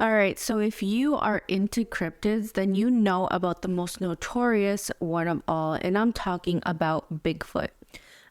Alright, so if you are into cryptids, then you know about the most notorious one of all, and I'm talking about Bigfoot.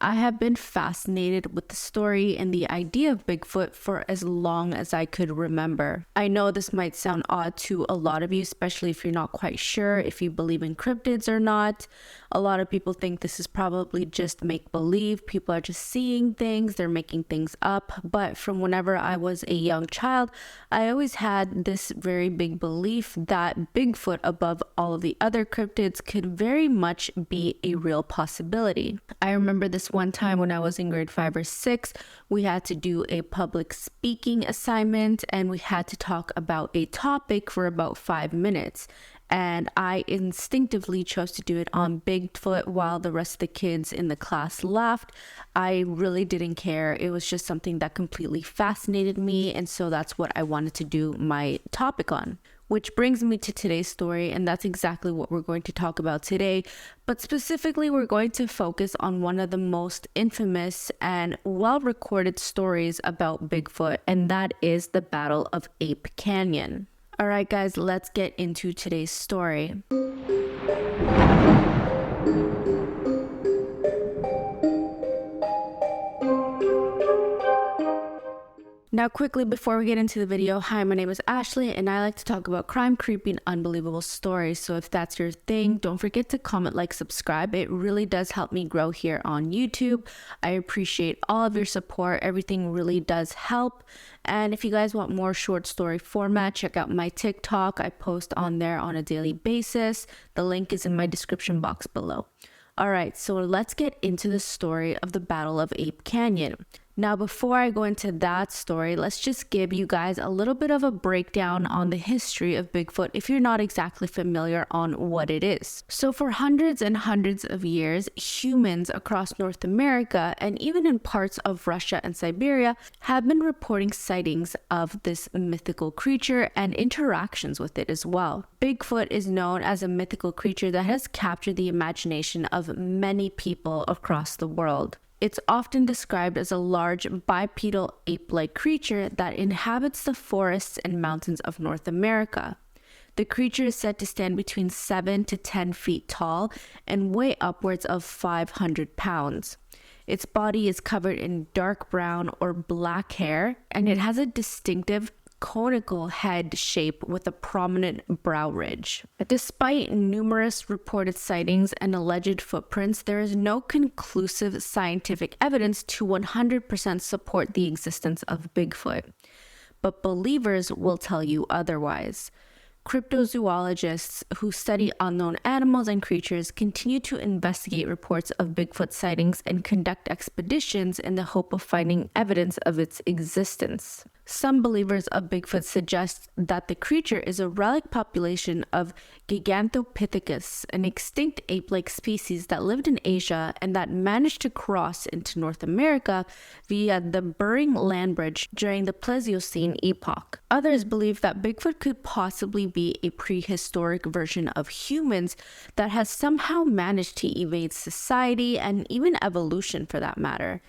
I have been fascinated with the story and the idea of Bigfoot for as long as I could remember. I know this might sound odd to a lot of you, especially if you're not quite sure if you believe in cryptids or not. A lot of people think this is probably just make-believe. People are just seeing things, they're making things up. But from whenever I was a young child, I always had this very big belief that Bigfoot, above all of the other cryptids, could very much be a real possibility. I remember this one time when I was in grade 5 or 6, we had to do a public speaking assignment and we had to talk about a topic for about 5 minutes. And I instinctively chose to do it on Bigfoot while the rest of the kids in the class laughed. I really didn't care. It was just something that completely fascinated me, and so that's what I wanted to do my topic on. Which brings me to today's story, and that's exactly what we're going to talk about today. But specifically, we're going to focus on one of the most infamous and well-recorded stories about Bigfoot, and that is the Battle of Ape Canyon. Alright guys, let's get into today's story. Now quickly before we get into the video, hi, my name is Ashley and I like to talk about crime, creepy, and unbelievable stories. So if that's your thing, don't forget to comment, like, subscribe. It really does help me grow here on YouTube. I appreciate all of your support. Everything really does help. And if you guys want more short story format, check out my TikTok. I post on there on a daily basis. The link is in my description box below. Alright, so let's get into the story of the Battle of Ape Canyon. Now, before I go into that story, let's just give you guys a little bit of a breakdown on the history of Bigfoot if you're not exactly familiar on what it is. So for hundreds and hundreds of years, humans across North America and even in parts of Russia and Siberia have been reporting sightings of this mythical creature and interactions with it as well. Bigfoot is known as a mythical creature that has captured the imagination of many people across the world. It's often described as a large bipedal ape-like creature that inhabits the forests and mountains of North America. The creature is said to stand between 7 to 10 feet tall and weigh upwards of 500 pounds. Its body is covered in dark brown or black hair, and it has a distinctive conical head shape with a prominent brow ridge. Despite numerous reported sightings and alleged footprints, there is no conclusive scientific evidence to 100% support the existence of Bigfoot. But believers will tell you otherwise. Cryptozoologists who study unknown animals and creatures continue to investigate reports of Bigfoot sightings and conduct expeditions in the hope of finding evidence of its existence. Some believers of Bigfoot suggest that the creature is a relic population of Gigantopithecus, an extinct ape-like species that lived in Asia and that managed to cross into North America via the Bering Land Bridge during the Pleistocene epoch. Others believe that Bigfoot could possibly be a prehistoric version of humans that has somehow managed to evade society and even evolution for that matter.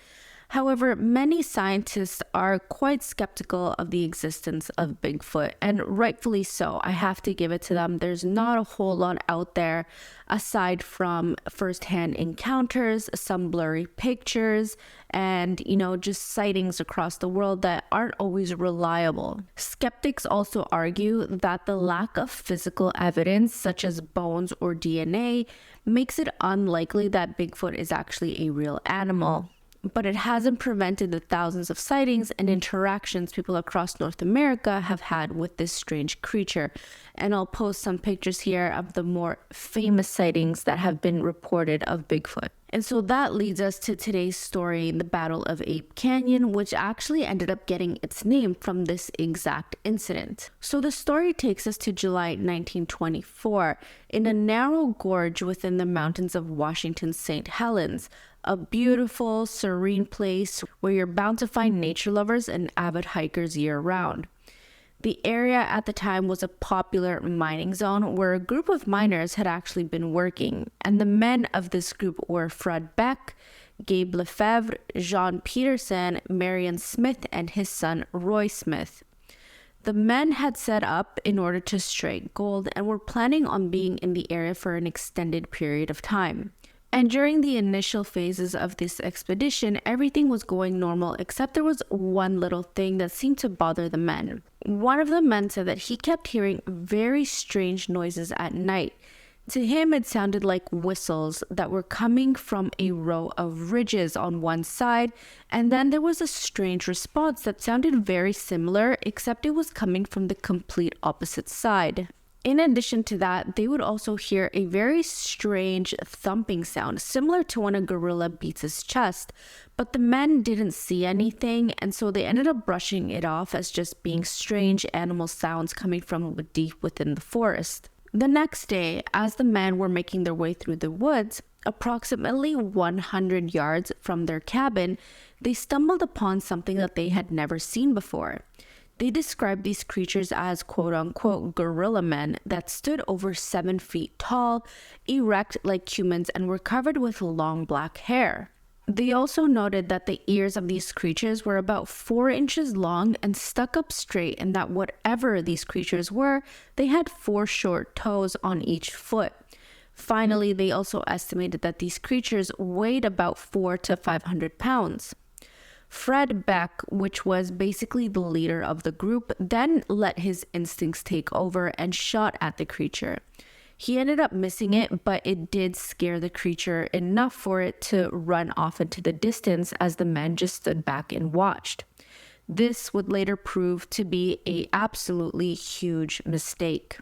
However, many scientists are quite skeptical of the existence of Bigfoot, and rightfully so. I have to give it to them. There's not a whole lot out there aside from first-hand encounters, some blurry pictures, and, just sightings across the world that aren't always reliable. Skeptics also argue that the lack of physical evidence, such as bones or DNA, makes it unlikely that Bigfoot is actually a real animal. But it hasn't prevented the thousands of sightings and interactions people across North America have had with this strange creature. And I'll post some pictures here of the more famous sightings that have been reported of Bigfoot. And so that leads us to today's story, the Battle of Ape Canyon, which actually ended up getting its name from this exact incident. So the story takes us to July 1924 in a narrow gorge within the mountains of Washington's St. Helens, a beautiful, serene place where you're bound to find nature lovers and avid hikers year-round. The area at the time was a popular mining zone where a group of miners had actually been working, and the men of this group were Fred Beck, Gabe Lefebvre, Jean Peterson, Marion Smith, and his son Roy Smith. The men had set up in order to strike gold and were planning on being in the area for an extended period of time. And during the initial phases of this expedition, everything was going normal, except there was one little thing that seemed to bother the men. One of the men said that he kept hearing very strange noises at night. To him, it sounded like whistles that were coming from a row of ridges on one side, and then there was a strange response that sounded very similar, except it was coming from the complete opposite side. In addition to that, they would also hear a very strange thumping sound, similar to when a gorilla beats his chest, but the men didn't see anything, and so they ended up brushing it off as just being strange animal sounds coming from deep within the forest. The next day, as the men were making their way through the woods, approximately 100 yards from their cabin, they stumbled upon something that they had never seen before. They described these creatures as quote-unquote gorilla men that stood over 7 feet tall, erect like humans, and were covered with long black hair. They also noted that the ears of these creatures were about 4 inches long and stuck up straight, and that whatever these creatures were, they had 4 short toes on each foot. Finally, they also estimated that these creatures weighed about 400 to 500 pounds. Fred Beck, which was basically the leader of the group, then let his instincts take over and shot at the creature. He ended up missing it, but it did scare the creature enough for it to run off into the distance as the men just stood back and watched. This would later prove to be an absolutely huge mistake.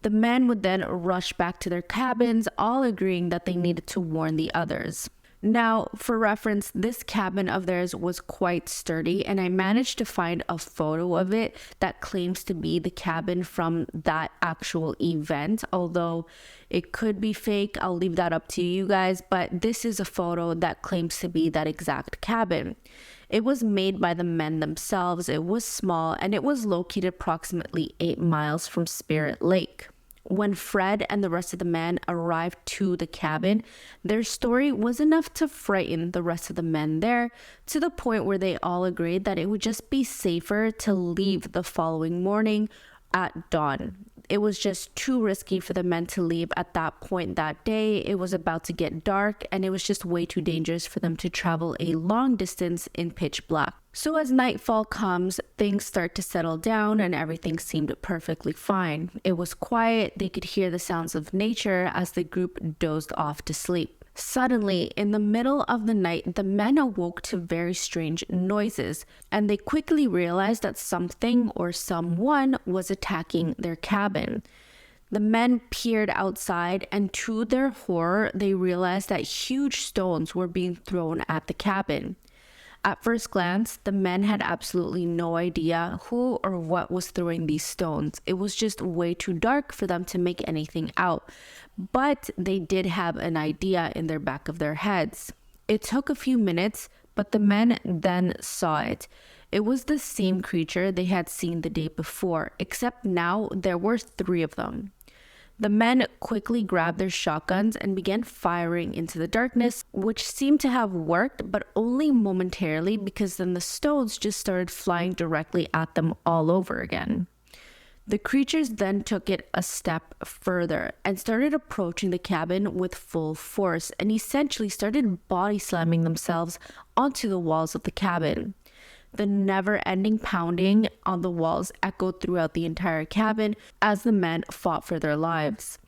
The men would then rush back to their cabins, all agreeing that they needed to warn the others. Now, for reference, this cabin of theirs was quite sturdy, and I managed to find a photo of it that claims to be the cabin from that actual event. Although it could be fake, I'll leave that up to you guys, but this is a photo that claims to be that exact cabin. It was made by the men themselves, it was small, and it was located approximately 8 miles from Spirit Lake. When Fred and the rest of the men arrived to the cabin, their story was enough to frighten the rest of the men there, to the point where they all agreed that it would just be safer to leave the following morning at dawn. It was just too risky for the men to leave at that point that day. It was about to get dark, and it was just way too dangerous for them to travel a long distance in pitch black. So as nightfall comes, things start to settle down and everything seemed perfectly fine. It was quiet, they could hear the sounds of nature as the group dozed off to sleep. Suddenly, in the middle of the night, the men awoke to very strange noises, and they quickly realized that something or someone was attacking their cabin. The men peered outside, and to their horror, they realized that huge stones were being thrown at the cabin. At first glance, the men had absolutely no idea who or what was throwing these stones. It was just way too dark for them to make anything out, but they did have an idea in their back of their heads. It took a few minutes, but the men then saw it. It was the same creature they had seen the day before, except now there were 3 of them. The men quickly grabbed their shotguns and began firing into the darkness, which seemed to have worked, but only momentarily, because then the stones just started flying directly at them all over again. The creatures then took it a step further and started approaching the cabin with full force, and essentially started body slamming themselves onto the walls of the cabin. The never-ending pounding on the walls echoed throughout the entire cabin as the men fought for their lives.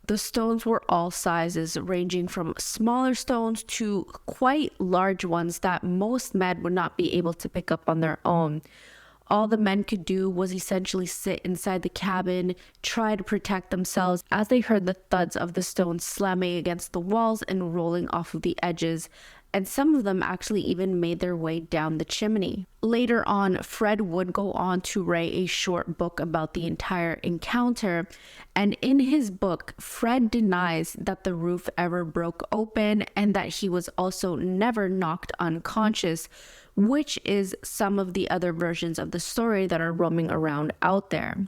The stones were all sizes, ranging from smaller stones to quite large ones that most men would not be able to pick up on their own. All the men could do was essentially sit inside the cabin, try to protect themselves as they heard the thuds of the stones slamming against the walls and rolling off of the edges, and some of them actually even made their way down the chimney. Later on, Fred would go on to write a short book about the entire encounter, and in his book, Fred denies that the roof ever broke open and that he was also never knocked unconscious, which is some of the other versions of the story that are roaming around out there.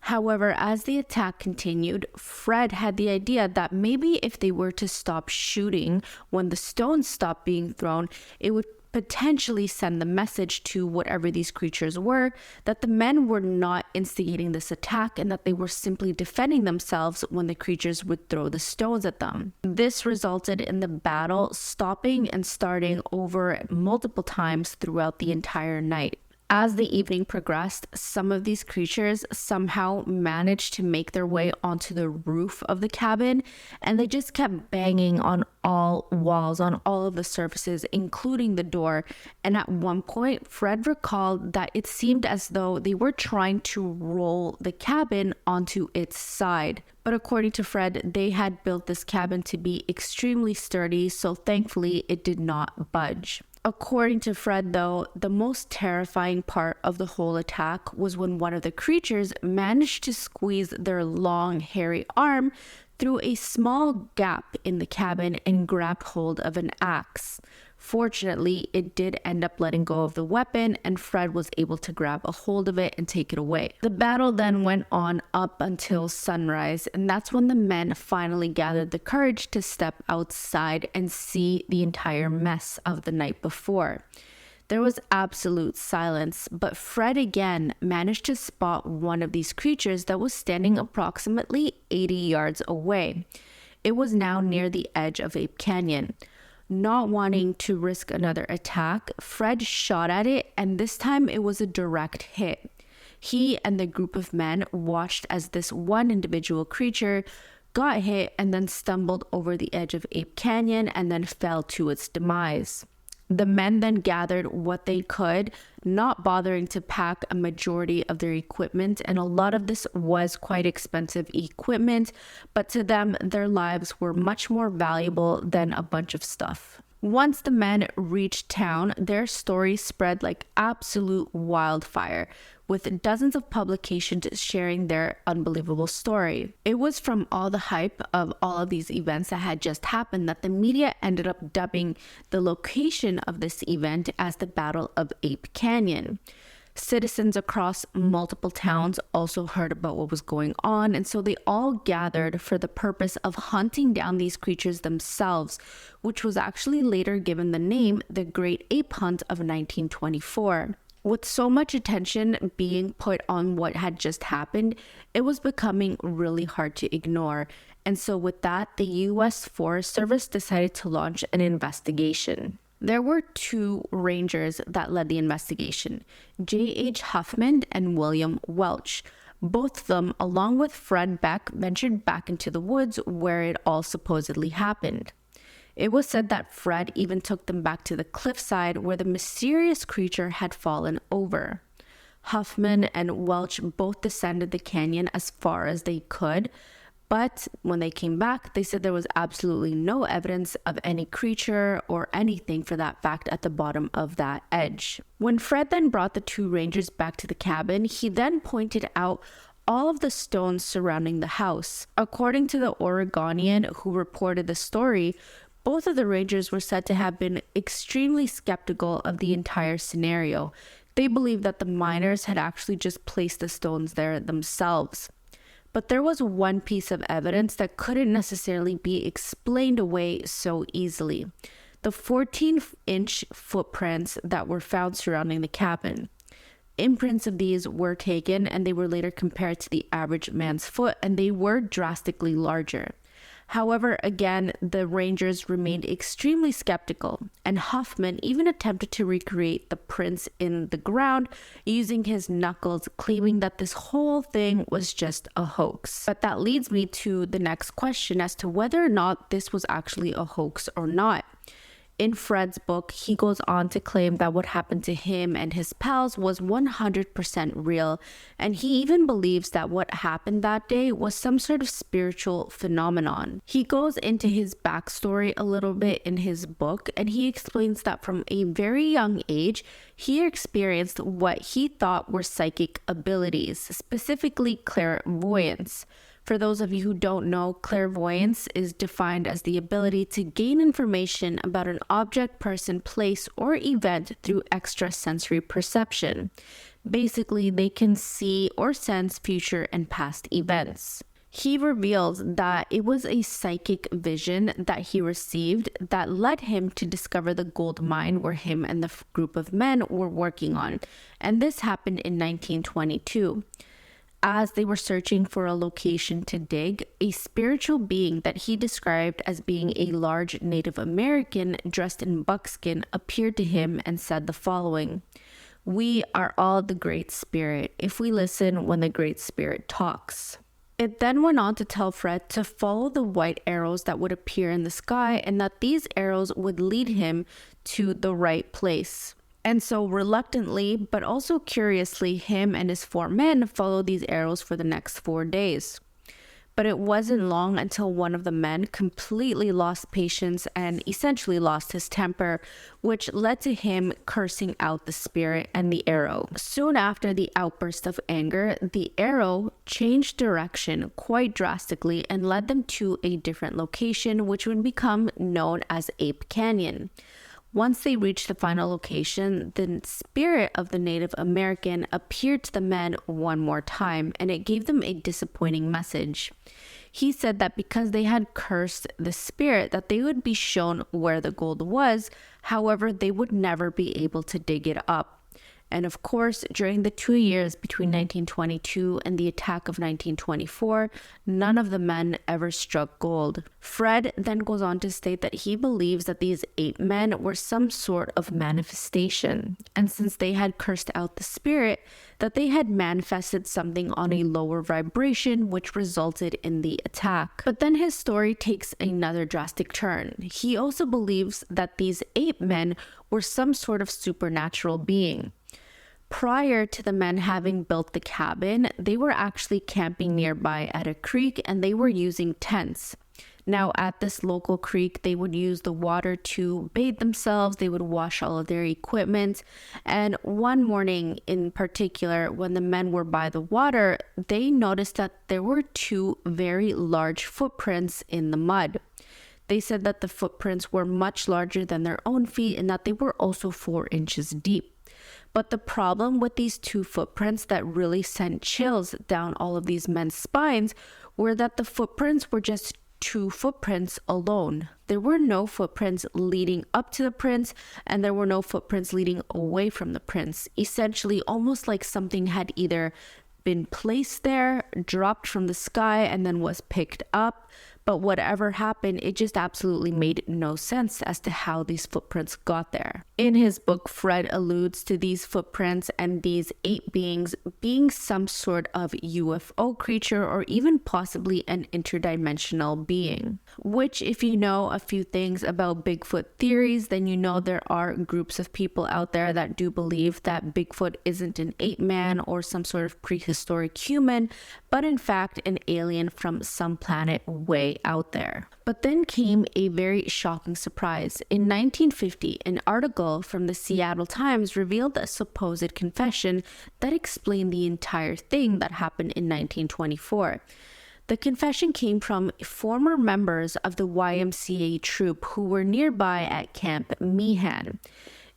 However, as the attack continued, Fred had the idea that maybe if they were to stop shooting when the stones stopped being thrown, it would potentially send the message to whatever these creatures were that the men were not instigating this attack and that they were simply defending themselves when the creatures would throw the stones at them. This resulted in the battle stopping and starting over multiple times throughout the entire night. As the evening progressed, some of these creatures somehow managed to make their way onto the roof of the cabin, and they just kept banging on all walls, on all of the surfaces, including the door. And at one point, Fred recalled that it seemed as though they were trying to roll the cabin onto its side. But according to Fred, they had built this cabin to be extremely sturdy, so thankfully it did not budge. According to Fred, though, the most terrifying part of the whole attack was when one of the creatures managed to squeeze their long, hairy arm through a small gap in the cabin and grabbed hold of an axe. Fortunately, it did end up letting go of the weapon, and Fred was able to grab a hold of it and take it away. The battle then went on up until sunrise, and that's when the men finally gathered the courage to step outside and see the entire mess of the night before. There was absolute silence, but Fred again managed to spot one of these creatures that was standing approximately 80 yards away. It was now near the edge of Ape Canyon. Not wanting to risk another attack, Fred shot at it, and this time it was a direct hit. He and the group of men watched as this one individual creature got hit and then stumbled over the edge of Ape Canyon and then fell to its demise. The men then gathered what they could, not bothering to pack a majority of their equipment, and a lot of this was quite expensive equipment, but to them, their lives were much more valuable than a bunch of stuff. Once the men reached town, their story spread like absolute wildfire, with dozens of publications sharing their unbelievable story. It was from all the hype of all of these events that had just happened that the media ended up dubbing the location of this event as the Battle of Ape Canyon. Citizens across multiple towns also heard about what was going on, and so they all gathered for the purpose of hunting down these creatures themselves, which was actually later given the name the Great Ape Hunt of 1924. With so much attention being put on what had just happened, it was becoming really hard to ignore. And so with that, the U.S. Forest Service decided to launch an investigation. There were two rangers that led the investigation, J.H. Huffman and William Welch. Both of them, along with Fred Beck, ventured back into the woods where it all supposedly happened. It was said that Fred even took them back to the cliffside where the mysterious creature had fallen over. Huffman and Welch both descended the canyon as far as they could, but when they came back, they said there was absolutely no evidence of any creature or anything for that fact at the bottom of that edge. When Fred then brought the two rangers back to the cabin, he then pointed out all of the stones surrounding the house. According to the Oregonian who reported the story, both of the rangers were said to have been extremely skeptical of the entire scenario. They believed that the miners had actually just placed the stones there themselves. But there was one piece of evidence that couldn't necessarily be explained away so easily: the 14-inch footprints that were found surrounding the cabin. Imprints of these were taken and they were later compared to the average man's foot, and they were drastically larger. However, again, the rangers remained extremely skeptical, and Huffman even attempted to recreate the prints in the ground using his knuckles, claiming that this whole thing was just a hoax. But that leads me to the next question as to whether or not this was actually a hoax or not. In Fred's book, he goes on to claim that what happened to him and his pals was 100% real, and he even believes that what happened that day was some sort of spiritual phenomenon. He goes into his backstory a little bit in his book, and he explains that from a very young age, he experienced what he thought were psychic abilities, specifically clairvoyance. For those of you who don't know, clairvoyance is defined as the ability to gain information about an object, person, place, or event through extrasensory perception. Basically, they can see or sense future and past events. He reveals that it was a psychic vision that he received that led him to discover the gold mine where him and the group of men were working on. And this happened in 1922. As they were searching for a location to dig, a spiritual being that he described as being a large Native American dressed in buckskin appeared to him and said the following: "We are all the Great Spirit if we listen when the Great Spirit talks." It then went on to tell Fred to follow the white arrows that would appear in the sky and that these arrows would lead him to the right place. And so reluctantly, but also curiously, him and his 4 men followed these arrows for the next 4 days. But it wasn't long until one of the men completely lost patience and essentially lost his temper, which led to him cursing out the spirit and the arrow. Soon after the outburst of anger, the arrow changed direction quite drastically and led them to a different location, which would become known as Ape Canyon. Once they reached the final location, the spirit of the Native American appeared to the men one more time, and it gave them a disappointing message. He said that because they had cursed the spirit, that they would be shown where the gold was, however, they would never be able to dig it up. And of course, during the 2 years between 1922 and the attack of 1924, none of the men ever struck gold. Fred then goes on to state that he believes that these 8 men were some sort of manifestation. And since they had cursed out the spirit, that they had manifested something on a lower vibration, which resulted in the attack. But then his story takes another drastic turn. He also believes that these 8 men were some sort of supernatural being. Prior to the men having built the cabin, they were actually camping nearby at a creek and they were using tents. Now, at this local creek, they would use the water to bathe themselves, they would wash all of their equipment, and one morning in particular, when the men were by the water, they noticed that there were 2 very large footprints in the mud. They said that the footprints were much larger than their own feet and that they were also 4 inches deep. But the problem with these 2 footprints that really sent chills down all of these men's spines were that the footprints were just 2 footprints alone. There were no footprints leading up to the prints, and there were no footprints leading away from the prints. Essentially, almost like something had either been placed there, dropped from the sky, and then was picked up. But whatever happened, it just absolutely made no sense as to how these footprints got there. In his book, Fred alludes to these footprints and these 8 beings being some sort of UFO creature or even possibly an interdimensional being. Which, if you know a few things about Bigfoot theories, then you know there are groups of people out there that do believe that Bigfoot isn't an ape man or some sort of prehistoric human, but in fact an alien from some planet way out there. But then came a very shocking surprise. In 1950, an article from the Seattle Times revealed a supposed confession that explained the entire thing that happened in 1924. The confession came from former members of the YMCA troop who were nearby at Camp Meehan.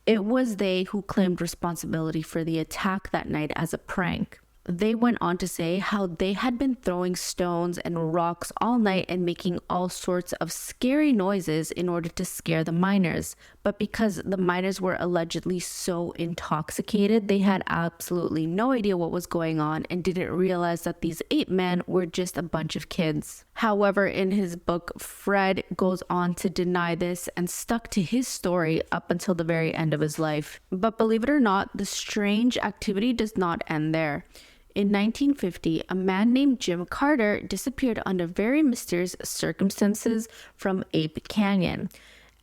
It was they who claimed responsibility for the attack that night as a prank. They went on to say how they had been throwing stones and rocks all night and making all sorts of scary noises in order to scare the miners. But because the miners were allegedly so intoxicated, they had absolutely no idea what was going on and didn't realize that these 8 men were just a bunch of kids. However, in his book, Fred goes on to deny this and stuck to his story up until the very end of his life. But believe it or not, the strange activity does not end there. In 1950, a man named Jim Carter disappeared under very mysterious circumstances from Ape Canyon.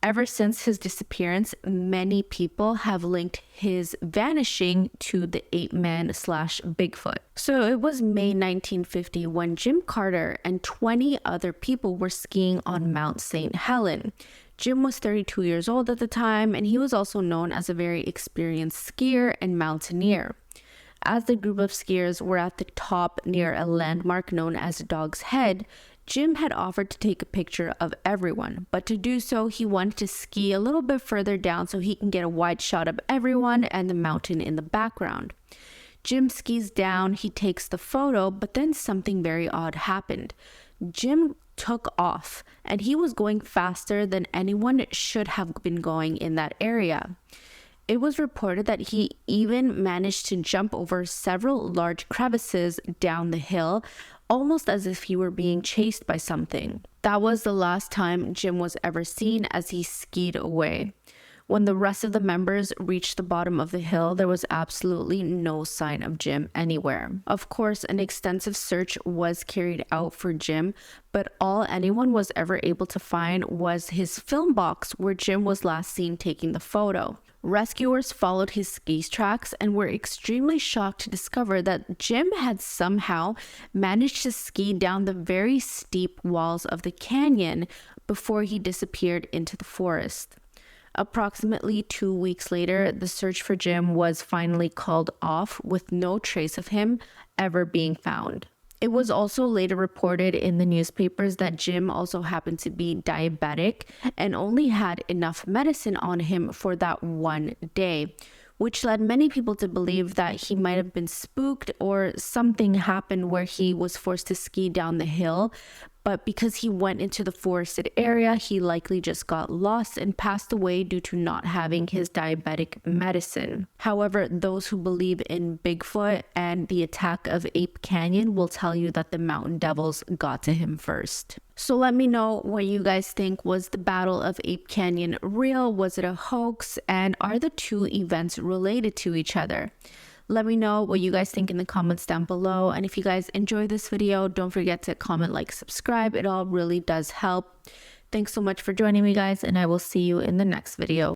Ever since his disappearance, many people have linked his vanishing to the ape man / Bigfoot. So it was May 1950 when Jim Carter and 20 other people were skiing on Mount St. Helens. Jim was 32 years old at the time, and he was also known as a very experienced skier and mountaineer. As the group of skiers were at the top near a landmark known as Dog's Head, Jim had offered to take a picture of everyone, but to do so, he wanted to ski a little bit further down so he can get a wide shot of everyone and the mountain in the background. Jim skis down, he takes the photo, but then something very odd happened. Jim took off, and he was going faster than anyone should have been going in that area. It was reported that he even managed to jump over several large crevices down the hill, almost as if he were being chased by something. That was the last time Jim was ever seen as he skied away. When the rest of the members reached the bottom of the hill, there was absolutely no sign of Jim anywhere. Of course, an extensive search was carried out for Jim, but all anyone was ever able to find was his film box where Jim was last seen taking the photo. Rescuers followed his ski tracks and were extremely shocked to discover that Jim had somehow managed to ski down the very steep walls of the canyon before he disappeared into the forest. Approximately 2 weeks later, the search for Jim was finally called off with no trace of him ever being found. It was also later reported in the newspapers that Jim also happened to be diabetic and only had enough medicine on him for that one day, which led many people to believe that he might have been spooked or something happened where he was forced to ski down the hill. But because he went into the forested area, he likely just got lost and passed away due to not having his diabetic medicine. However, those who believe in Bigfoot and the attack of Ape Canyon will tell you that the mountain devils got to him first. So let me know what you guys think. Was the Battle of Ape Canyon real? Was it a hoax? And are the two events related to each other? Let me know what you guys think in the comments down below. And if you guys enjoy this video, don't forget to comment, like, subscribe. It all really does help. Thanks so much for joining me, guys, and I will see you in the next video.